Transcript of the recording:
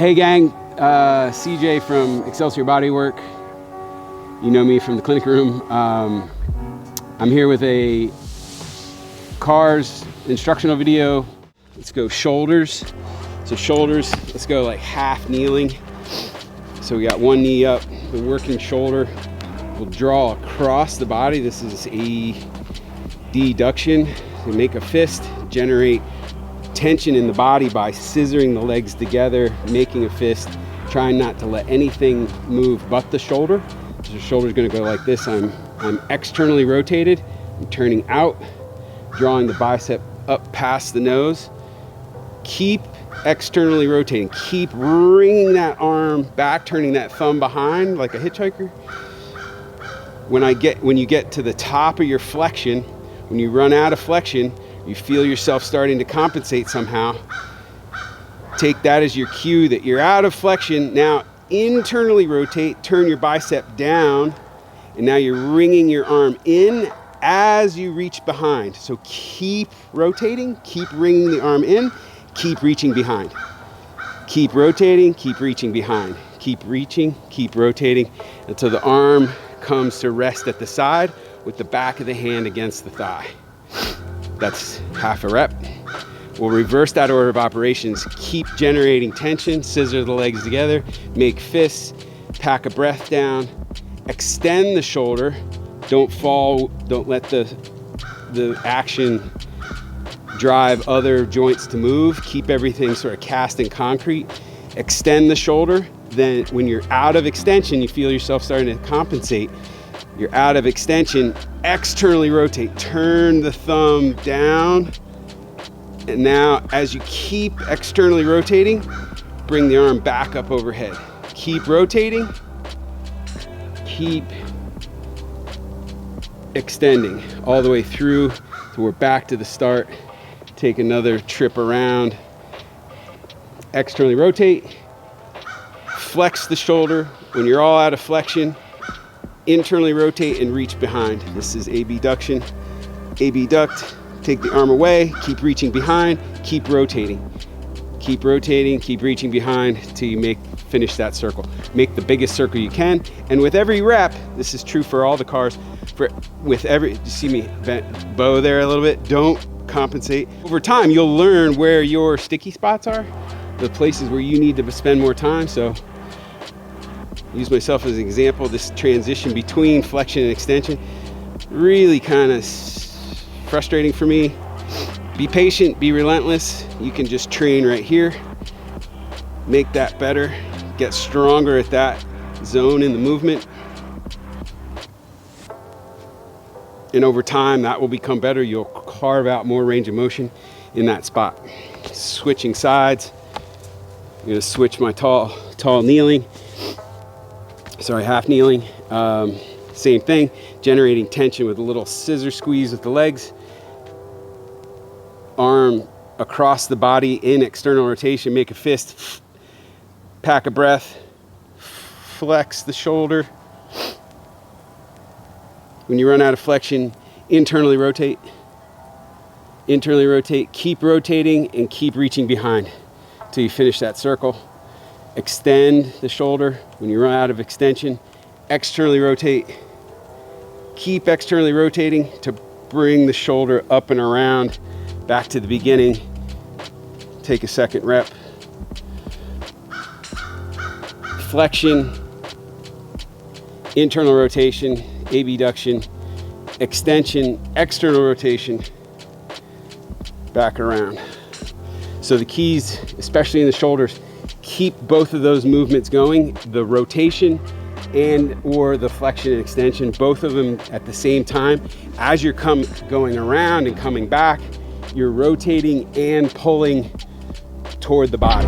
Hey gang, CJ from Excelsior Bodywork. You know me from the clinic room. I'm here with a cars instructional video. Let's go shoulders. So shoulders, let's go like half kneeling. So we got one knee up, the working shoulder. We'll draw across the body. This is a deduction. So make a fist, generate tension in the body by scissoring the legs together, making a fist, trying not to let anything move but the shoulder. So the shoulder's gonna go like this. I'm externally rotated, I'm turning out, drawing the bicep up past the nose. Keep externally rotating, keep bringing that arm back, turning that thumb behind like a hitchhiker. When you get to the top of your flexion, when you run out of flexion, you feel yourself starting to compensate somehow, take that as your cue that you're out of flexion. Now internally rotate, turn your bicep down, and now you're wringing your arm in as you reach behind. So keep rotating, keep wringing the arm in, keep reaching behind. Keep rotating, keep reaching behind. Keep reaching, keep rotating until the arm comes to rest at the side with the back of the hand against the thigh. That's half a rep. We'll reverse that order of operations. Keep generating tension, scissor the legs together, make fists, pack a breath down, extend the shoulder. Don't fall, don't let the action drive other joints to move. Keep everything sort of cast in concrete. Extend the shoulder. Then when you're out of extension, you feel yourself starting to compensate. You're out of extension, externally rotate, turn the thumb down. And now as you keep externally rotating, bring the arm back up overhead. Keep rotating, keep extending all the way through so we're back to the start. Take another trip around, externally rotate, flex the shoulder. When you're all out of flexion, internally rotate and reach behind. This is abduction. Abduct, take the arm away, keep reaching behind, keep rotating. Keep rotating, keep reaching behind till you finish that circle. Make the biggest circle you can. And with every rep, this is true for all the cars, you see me bow there a little bit, don't compensate. Over time, you'll learn where your sticky spots are, the places where you need to spend more time. So use myself as an example. This transition between flexion and extension, really kind of frustrating for me. Be patient, be relentless. You can just train right here, make that better, get stronger at that zone in the movement. And over time, that will become better. You'll carve out more range of motion in that spot. Switching sides. I'm gonna switch my tall kneeling. Sorry, half kneeling. Same thing, generating tension with a little scissor squeeze with the legs. Arm across the body in external rotation, make a fist, pack a breath, flex the shoulder. When you run out of flexion, internally rotate, keep rotating and keep reaching behind till you finish that circle. Extend the shoulder. When you run out of extension, externally rotate. Keep externally rotating to bring the shoulder up and around back to the beginning. Take a second rep. Flexion, internal rotation, abduction, extension, external rotation, back around. So the keys, especially in the shoulders, keep both of those movements going, the rotation or the flexion and extension, both of them at the same time. As you're going around and coming back, you're rotating and pulling toward the body.